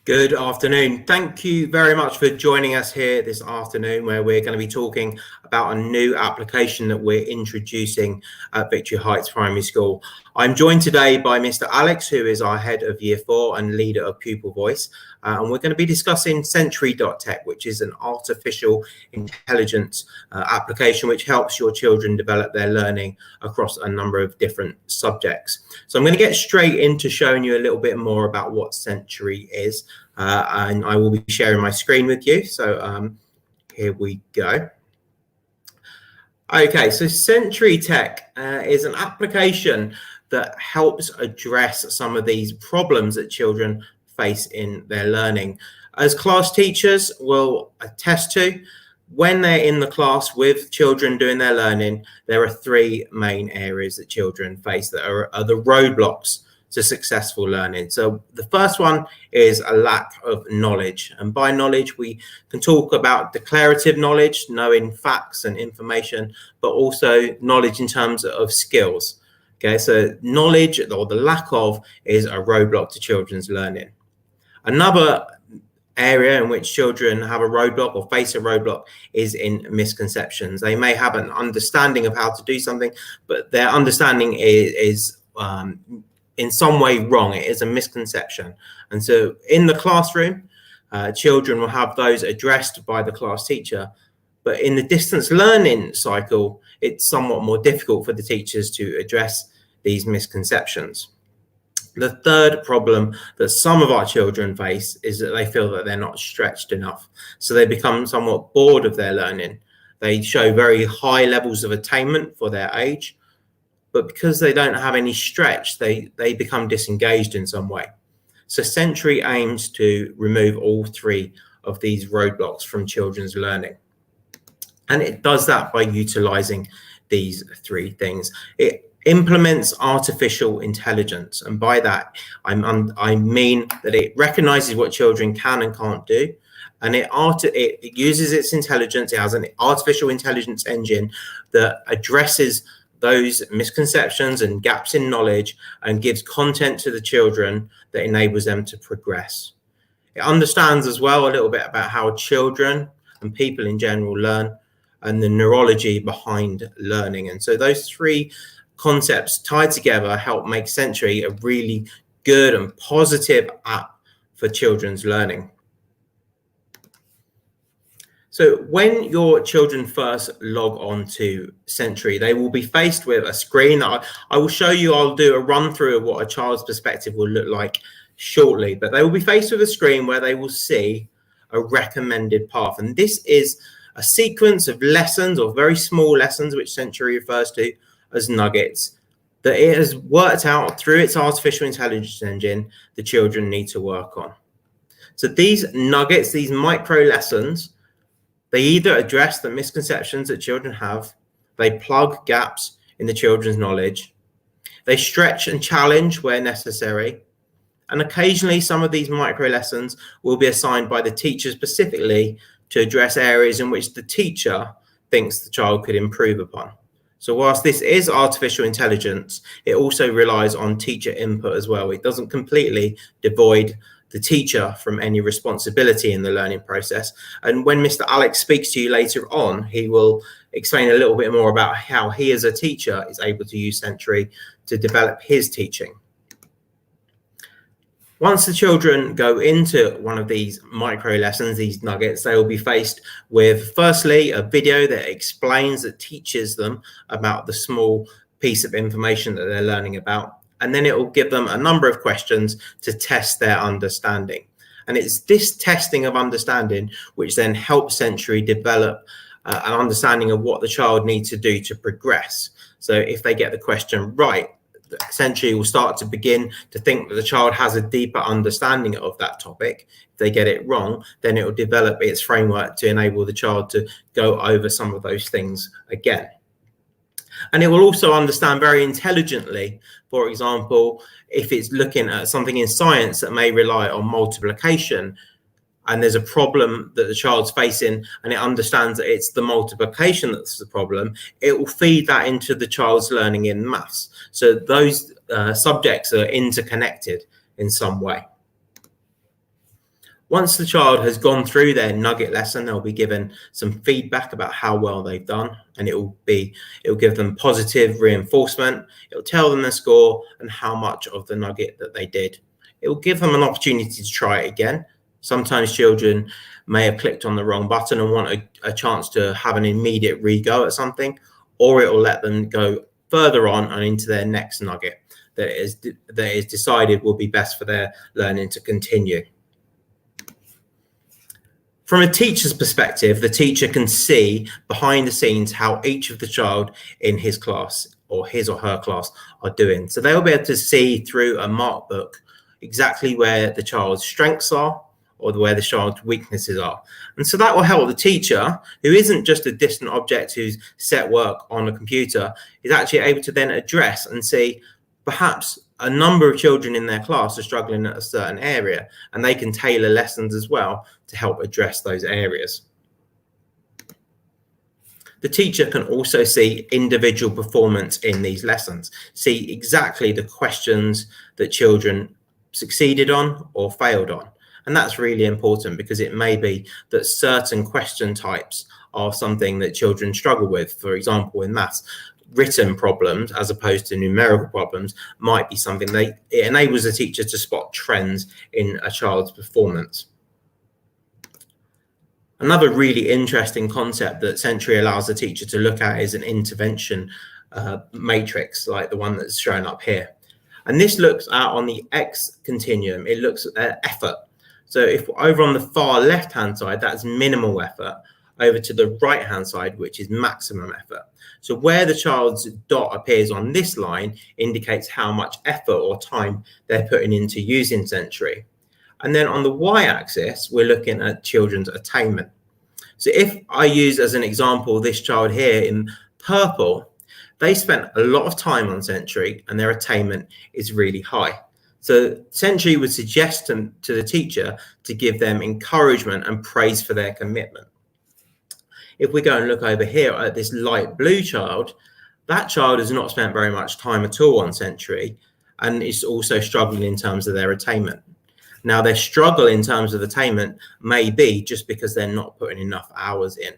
Good afternoon. Thank you very much for joining us here this afternoon, where we're going to be talking about a new application that we're introducing at Victory Heights Primary School. I'm joined today by Mr. Alex, who is our head of Year 4 and leader of Pupil Voice. And we're going to be discussing CENTURY.tech, which is an artificial intelligence application which helps your children develop their learning across a number of different subjects. So I'm going to get straight into showing you a little bit more about what Century is. And I will be sharing my screen with you. So here we go. Okay, so CENTURYtech is an application that helps address some of these problems that children face in their learning. As class teachers will attest to, when they're in the class with children doing their learning, there are three main areas that children face that are the roadblocks to successful learning. So the first one is a lack of knowledge. And by knowledge, we can talk about declarative knowledge, knowing facts and information, but also knowledge in terms of skills. Okay, so knowledge or the lack of is a roadblock to children's learning. Another area in which children have a roadblock or face a roadblock is in misconceptions. They may have an understanding of how to do something, but their understanding is in some way wrong. It is a misconception. And so in the classroom, children will have those addressed by the class teacher. But in the distance learning cycle, it's somewhat more difficult for the teachers to address these misconceptions. The third problem that some of our children face is that they feel that they're not stretched enough. So they become somewhat bored of their learning. They show very high levels of attainment for their age, but because they don't have any stretch, they become disengaged in some way. So Century aims to remove all three of these roadblocks from children's learning. And it does that by utilizing these three things. It implements artificial intelligence. And by that, I mean that it recognizes what children can and can't do. And it uses its intelligence. It has an artificial intelligence engine that addresses those misconceptions and gaps in knowledge and gives content to the children that enables them to progress. It understands as well a little bit about how children and people in general learn and the neurology behind learning. And so those three concepts tied together help make Century a really good and positive app for children's learning. So when your children first log on to Century, they will be faced with a screen. I will show you, I'll do a run through of what a child's perspective will look like shortly, but they will be faced with a screen where they will see a recommended path. And this is a sequence of lessons or very small lessons, which Century refers to as nuggets, that it has worked out through its artificial intelligence engine the children need to work on. So these nuggets, these micro lessons, they either address the misconceptions that children have, they plug gaps in the children's knowledge, they stretch and challenge where necessary, and occasionally some of these micro lessons will be assigned by the teacher specifically to address areas in which the teacher thinks the child could improve upon. So whilst this is artificial intelligence, it also relies on teacher input as well. It doesn't completely devoid the teacher from any responsibility in the learning process. And when Mr. Alex speaks to you later on, he will explain a little bit more about how he as a teacher is able to use Century to develop his teaching. Once the children go into one of these micro lessons, these nuggets, they will be faced with, firstly, a video that explains, that teaches them about the small piece of information that they're learning about. And then it will give them a number of questions to test their understanding. And it's this testing of understanding which then helps Century develop an understanding of what the child needs to do to progress. So if they get the question right, Century will start to begin to think that the child has a deeper understanding of that topic. If they get it wrong, then it will develop its framework to enable the child to go over some of those things again. And it will also understand very intelligently, for example, if it's looking at something in science that may rely on multiplication, and there's a problem that the child's facing and it understands that it's the multiplication that's the problem, it will feed that into the child's learning in maths. So those subjects are interconnected in some way. Once the child has gone through their Nugget lesson, they'll be given some feedback about how well they've done, and it'll give them positive reinforcement. It'll tell them the score and how much of the Nugget that they did. It will give them an opportunity to try it again. Sometimes children may have clicked on the wrong button and want a chance to have an immediate re-go at something, or it will let them go further on and into their next Nugget that is decided will be best for their learning to continue. From a teacher's perspective, the teacher can see behind the scenes how each of the child in his class or his or her class are doing. So they'll be able to see through a mark book exactly where the child's strengths are or where the child's weaknesses are. And so that will help the teacher, who isn't just a distant object who's set work on a computer, is actually able to then address and see perhaps a number of children in their class are struggling at a certain area, and they can tailor lessons as well to help address those areas. The teacher can also see individual performance in these lessons, see exactly the questions that children succeeded on or failed on. And that's really important because it may be that certain question types are something that children struggle with. For example, in maths, written problems as opposed to numerical problems might be something it enables a teacher to spot trends in a child's performance. Another really interesting concept that Century allows the teacher to look at is an intervention matrix, like the one that's shown up here. And this looks out on the X continuum. It looks at effort. So if over on the far left-hand side, that's minimal effort, over to the right-hand side, which is maximum effort. So where the child's dot appears on this line indicates how much effort or time they're putting into using Century. And then on the y-axis, we're looking at children's attainment. So if I use as an example this child here in purple, they spent a lot of time on Century and their attainment is really high. So Century would suggest to the teacher to give them encouragement and praise for their commitment. If we go and look over here at this light blue child, that child has not spent very much time at all on Century and is also struggling in terms of their attainment. Now, their struggle in terms of attainment may be just because they're not putting enough hours in.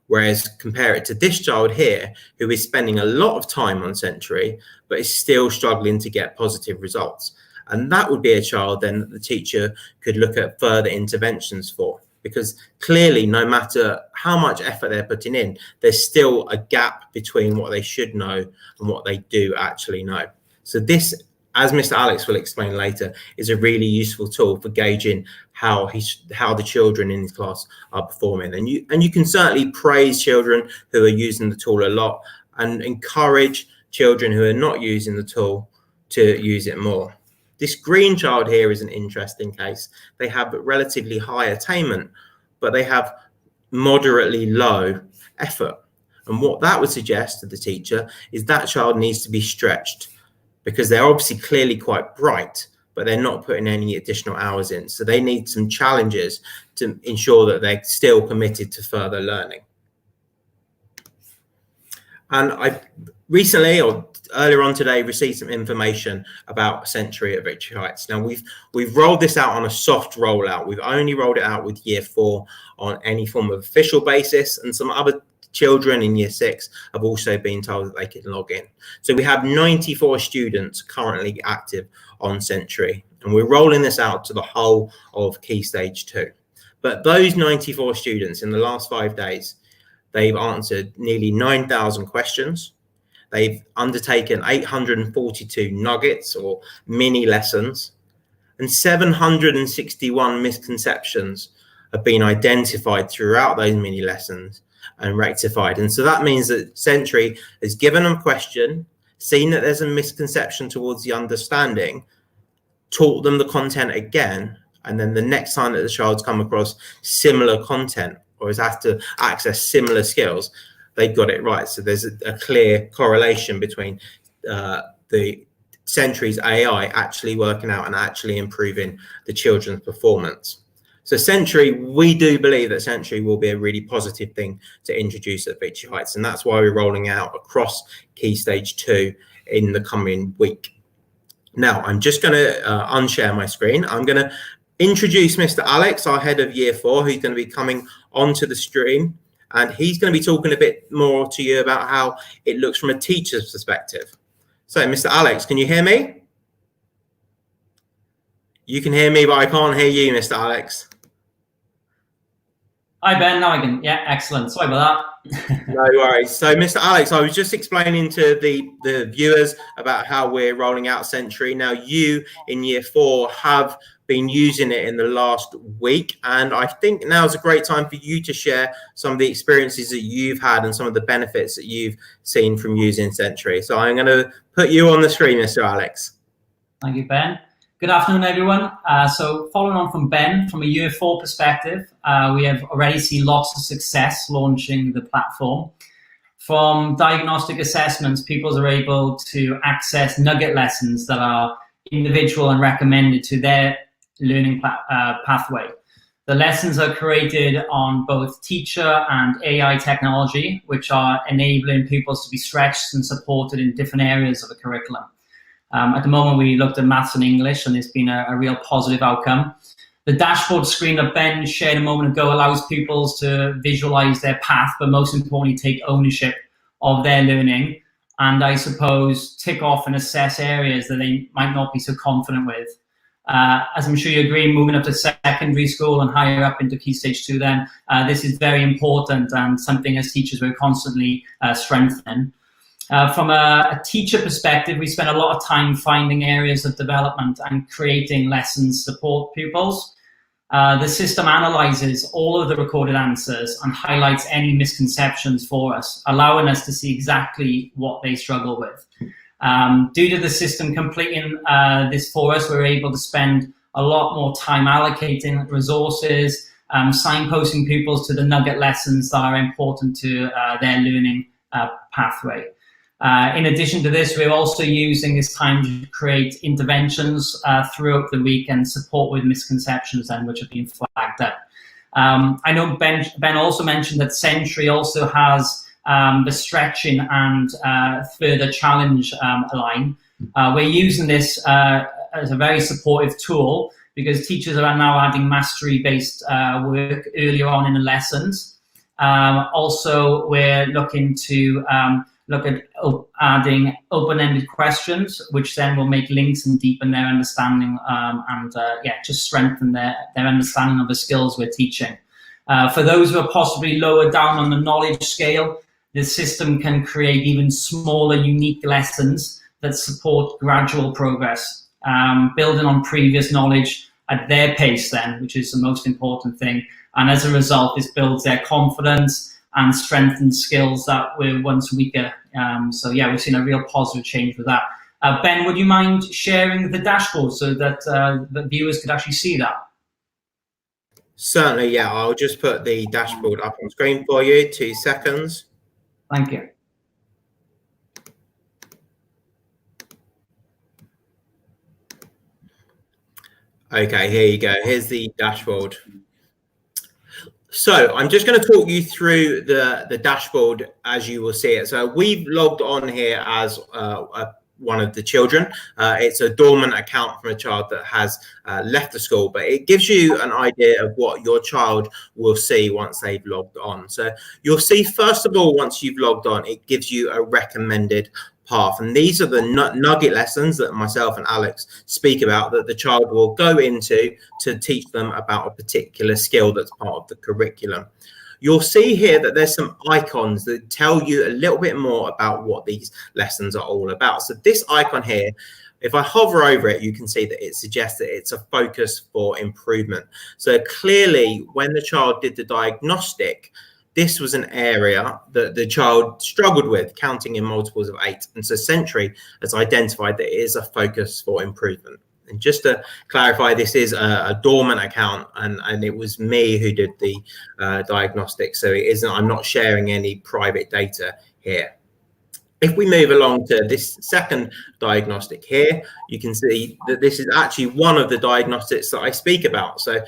Whereas compare it to this child here, who is spending a lot of time on Century, but is still struggling to get positive results. And that would be a child then that the teacher could look at further interventions for. Because clearly, no matter how much effort they're putting in, there's still a gap between what they should know and what they do actually know. So this, as Mr. Alex will explain later, is a really useful tool for gauging how the children in his class are performing. And you can certainly praise children who are using the tool a lot and encourage children who are not using the tool to use it more. This green child here is an interesting case. They have relatively high attainment, but they have moderately low effort. And what that would suggest to the teacher is that child needs to be stretched because they're obviously clearly quite bright, but they're not putting any additional hours in. So they need some challenges to ensure that they're still committed to further learning. And I recently, or earlier on today, received some information about Century at Victory Heights. Now we've rolled this out on a soft rollout. We've only rolled it out with Year 4 on any form of official basis, and some other children in Year 6 have also been told that they can log in. So we have 94 students currently active on Century, and we're rolling this out to the whole of Key Stage 2. But those 94 students in the last 5 days, they've answered nearly 9,000 questions. They've undertaken 842 nuggets or mini lessons, and 761 misconceptions have been identified throughout those mini lessons and rectified. And so that means that Century has given them a question, seen that there's a misconception towards the understanding, taught them the content again, and then the next time that the child's come across similar content or has had to access similar skills, they've got it right. So there's a clear correlation between the Century's AI actually working out and actually improving the children's performance. So Century, we do believe that Century will be a really positive thing to introduce at Victory Heights, and that's why we're rolling out across Key Stage 2 in the coming week. Now, I'm just going to unshare my screen. I'm going to introduce Mr. Alex, our head of year 4, who's going to be coming onto the stream. And he's going to be talking a bit more to you about how it looks from a teacher's perspective. So, Mr. Alex, can you hear me? You can hear me, but I can't hear you, Mr. Alex. Hi, Ben. Now I can. Yeah, excellent. Sorry about that. No worries. So, Mr. Alex, I was just explaining to the viewers about how we're rolling out Century. Now, you in year 4 have been using it in the last week, and I think now is a great time for you to share some of the experiences that you've had and some of the benefits that you've seen from using Century. So I'm going to put you on the screen, Mr. Alex. Thank you, Ben. Good afternoon, everyone. So following on from Ben, from a year 4 perspective, we have already seen lots of success launching the platform. From diagnostic assessments, people are able to access Nugget lessons that are individual and recommended to their learning pathway. The lessons are created on both teacher and AI technology, which are enabling pupils to be stretched and supported in different areas of the curriculum. At the moment, we looked at maths and English, and it's been a real positive outcome. The dashboard screen that Ben shared a moment ago allows pupils to visualize their path, but most importantly, take ownership of their learning, and I suppose tick off and assess areas that they might not be so confident with. As I'm sure you agree, moving up to secondary school and higher up into Key Stage 2 then, this is very important and something as teachers we're constantly strengthening. From a teacher perspective, we spend a lot of time finding areas of development and creating lessons to support pupils. The system analyzes all of the recorded answers and highlights any misconceptions for us, allowing us to see exactly what they struggle with. Due to the system completing this for us, we're able to spend a lot more time allocating resources, signposting pupils to the Nugget lessons that are important to their learning pathway. In addition to this, we're also using this time to create interventions throughout the week and support with misconceptions then, which have been flagged up. I know Ben also mentioned that Century also has the stretching and further challenge line. We're using this as a very supportive tool because teachers are now adding mastery-based work earlier on in the lessons. Also, we're looking to look at adding open-ended questions, which then will make links and deepen their understanding and just strengthen their understanding of the skills we're teaching. For those who are possibly lower down on the knowledge scale, the system can create even smaller, unique lessons that support gradual progress, building on previous knowledge at their pace then, which is the most important thing. And as a result, this builds their confidence and strengthens skills that were once weaker. So yeah, we've seen a real positive change with that. Ben, would you mind sharing the dashboard so that the viewers could actually see that? Certainly, yeah. I'll just put the dashboard up on screen for you. 2 seconds. Thank you. Okay, here you go. Here's the dashboard. So I'm just going to talk you through the dashboard as you will see it. So we've logged on here as one of the children. It's a dormant account from a child that has left the school, but it gives you an idea of what your child will see once they've logged on. So you'll see, first of all, once you've logged on, it gives you a recommended path. And these are the Nugget lessons that myself and Alex speak about that the child will go into to teach them about a particular skill that's part of the curriculum. You'll see here that there's some icons that tell you a little bit more about what these lessons are all about. So this icon here, if I hover over it, you can see that it suggests that it's a focus for improvement. So clearly, when the child did the diagnostic, this was an area that the child struggled with, counting in multiples of 8. And so Century has identified that it is a focus for improvement. And just to clarify, this is a dormant account, and it was me who did the diagnostic. So it isn't, I'm not sharing any private data here. If we move along to this second diagnostic here, you can see that this is actually one of the diagnostics that I speak about. So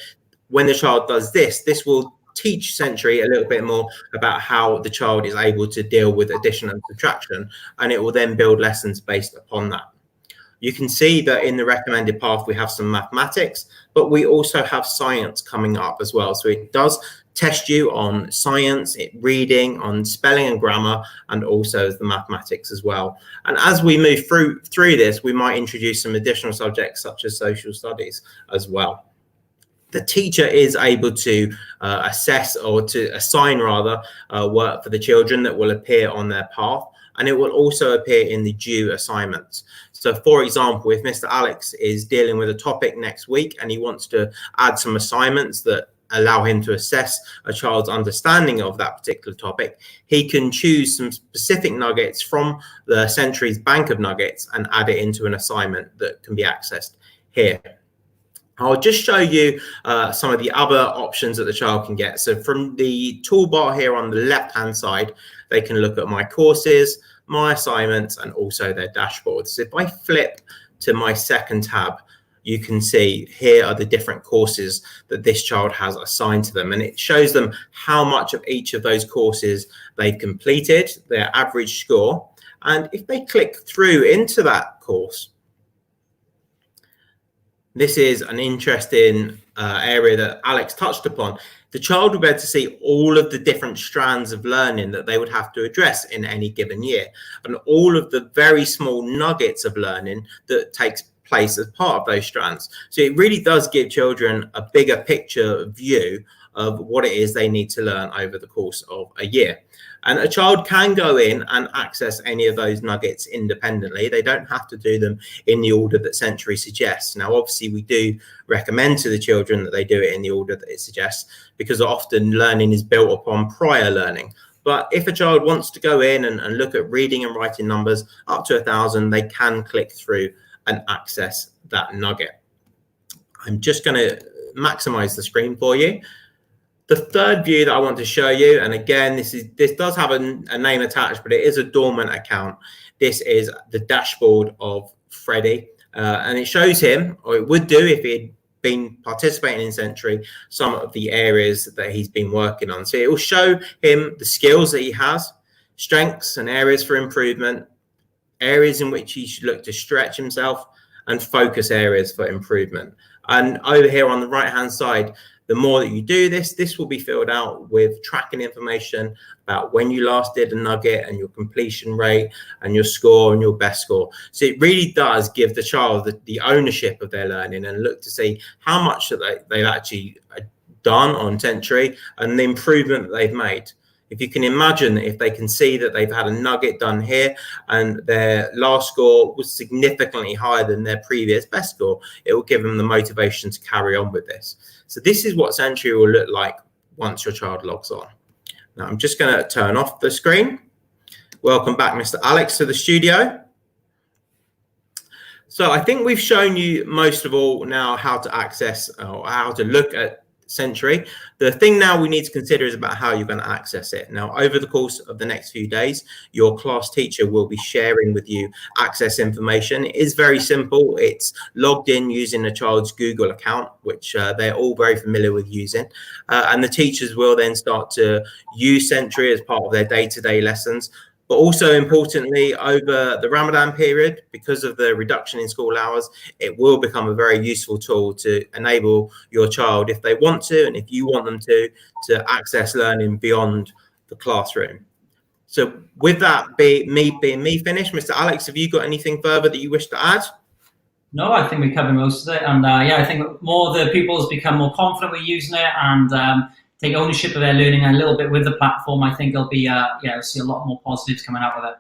when the child does this, this will teach Century a little bit more about how the child is able to deal with addition and subtraction, and it will then build lessons based upon that. You can see that in the recommended path, we have some mathematics, but we also have science coming up as well. So it does test you on science, reading, on spelling and grammar, and also the mathematics as well. And as we move through this, we might introduce some additional subjects such as social studies as well. The teacher is able to assess, or to assign rather, work for the children that will appear on their path, and it will also appear in the due assignments. So for example, if Mr. Alex is dealing with a topic next week and he wants to add some assignments that allow him to assess a child's understanding of that particular topic, he can choose some specific nuggets from the Century's bank of nuggets and add it into an assignment that can be accessed here. I'll just show you some of the other options that the child can get. So from the toolbar here on the left-hand side, they can look at my courses, my assignments, and also their dashboards. So if I flip to my second tab, you can see here are the different courses that this child has assigned to them, and it shows them how much of each of those courses they've completed, their average score. And if they click through into that course, this is an interesting area that Alex touched upon. The child will be able to see all of the different strands of learning that they would have to address in any given year, and all of the very small nuggets of learning that takes place as part of those strands. So it really does give children a bigger picture view of what it is they need to learn over the course of a year. And a child can go in and access any of those nuggets independently. They don't have to do them in the order that Century suggests. Now, obviously, we do recommend to the children that they do it in the order that it suggests, because often learning is built upon prior learning. But if a child wants to go in and look at reading and writing numbers up to 1,000, they can click through and access that nugget. I'm just going to maximize the screen for you. The third view that I want to show you, and again, this does have a name attached, but it is a dormant account. This is the dashboard of Freddie, and it shows him, or it would do if he'd been participating in Century, some of the areas that he's been working on. So it will show him the skills that he has, strengths and areas for improvement, areas in which he should look to stretch himself, and focus areas for improvement. And over here on the right hand side, the more that you do this, this will be filled out with tracking information about when you last did a nugget and your completion rate and your score and your best score. So it really does give the child the ownership of their learning, and look to see how much that they've actually done on Century and the improvement that they've made. If you can imagine, if they can see that they've had a nugget done here and their last score was significantly higher than their previous best score, it will give them the motivation to carry on with this. So this is what Century will look like once your child logs on. Now I'm just going to turn off the screen. Welcome back, Mr. Alex, to the studio. So I think we've shown you most of all now how to access, or how to look at Century. The thing now we need to consider is about how you're going to access it. Now, over the course of the next few days, your class teacher will be sharing with you access information. It is very simple. It's logged in using a child's Google account, which they're all very familiar with using. And the teachers will then start to use Century as part of their day-to-day lessons. But also importantly, over the Ramadan period, because of the reduction in school hours, it will become a very useful tool to enable your child, if they want to, and if you want them to access learning beyond the classroom. So with that being me finished, Mr. Alex, have you got anything further that you wish to add? No, I think we covered most of it. And yeah, I think more the pupils become more confident with using it and take ownership of their learning a little bit with the platform, I think there'll be, yeah, we'll see a lot more positives coming out of it.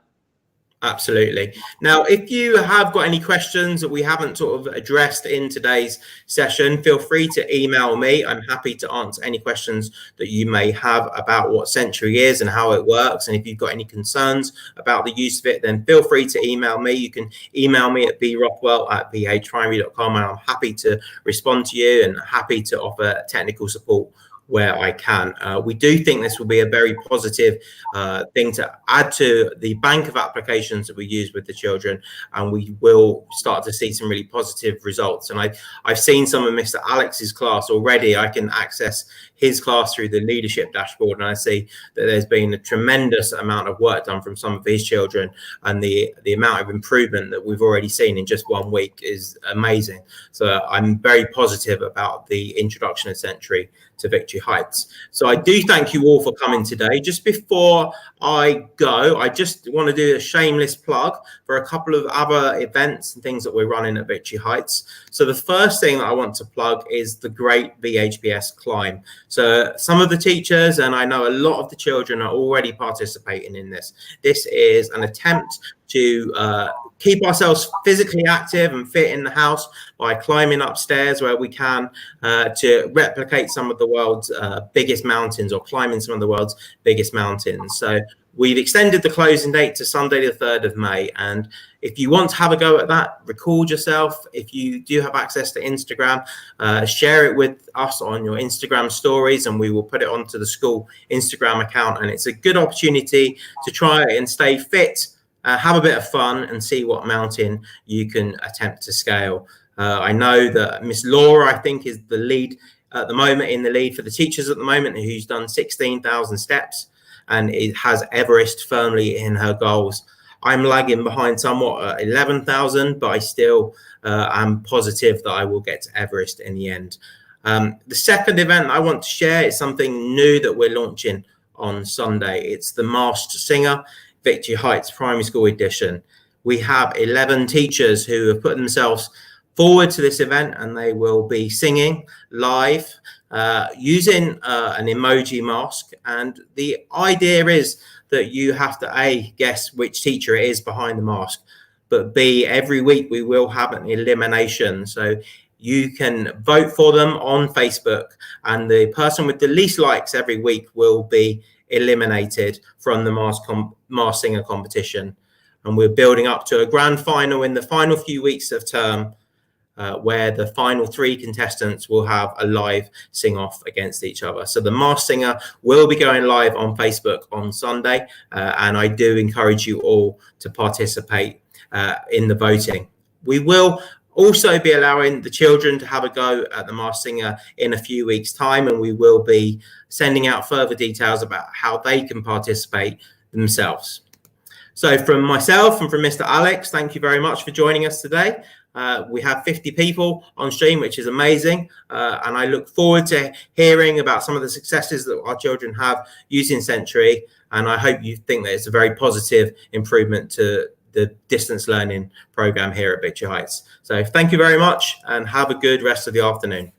Absolutely. Now, if you have got any questions that we haven't sort of addressed in today's session, feel free to email me. I'm happy to answer any questions that you may have about what Century is and how it works. And if you've got any concerns about the use of it, then feel free to email me. You can email me at brothwell@vhprimary.com, and I'm happy to respond to you and happy to offer technical support where I can. We do think this will be a very positive thing to add to the bank of applications applications that we use with the children, and we will start to see some really positive results. And I've seen some of Mr. Alex's class already. I can access his class through the leadership dashboard, and I see that there's been a tremendous amount of work done from some of his children, and the amount of improvement that we've already seen in just 1 week is amazing. So I'm very positive about the introduction of Century to Victory Heights. So I do thank you all for coming today. Just before I go, I just want to do a shameless plug for a couple of other events and things that we're running at Victory Heights. So the first thing that I want to plug is the Great VHPS Climb. So some of the teachers, and I know a lot of the children, are already participating in this. This is an attempt to keep ourselves physically active and fit in the house by climbing upstairs where we can, to replicate some of the world's biggest mountains, or climbing some of the world's biggest mountains. So we've extended the closing date to Sunday the 3rd of May. And if you want to have a go at that, record yourself. If you do have access to Instagram, share it with us on your Instagram stories, and we will put it onto the school Instagram account. And it's a good opportunity to try and stay fit, have a bit of fun, and see what mountain you can attempt to scale. I know that Miss Laura, I think, is the lead at the moment, in the lead for the teachers at the moment, who's done 16,000 steps and it has Everest firmly in her goals. I'm lagging behind somewhat at 11,000, but I still am positive that I will get to Everest in the end. The second event I want to share is something new that we're launching on Sunday. It's the Masked Singer Victory Heights Primary School Edition. We have 11 teachers who have put themselves forward to this event, and they will be singing live using an emoji mask. And the idea is that you have to A, guess which teacher it is behind the mask, but B, every week we will have an elimination. So you can vote for them on Facebook, and the person with the least likes every week will be eliminated from the Masked Singer competition. And we're building up to a grand final in the final few weeks of term, where the final 3 contestants will have a live sing-off against each other. So the Masked Singer will be going live on Facebook on Sunday, and I do encourage you all to participate in the voting. We will also be allowing the children to have a go at the Masked Singer in a few weeks' time, and we will be sending out further details about how they can participate themselves. So from myself and from Mr. Alex, thank you very much for joining us today. We have 50 people on stream, which is amazing. And I look forward to hearing about some of the successes that our children have using Century. And I hope you think that it's a very positive improvement to the distance learning program here at Victory Heights. So thank you very much, and have a good rest of the afternoon.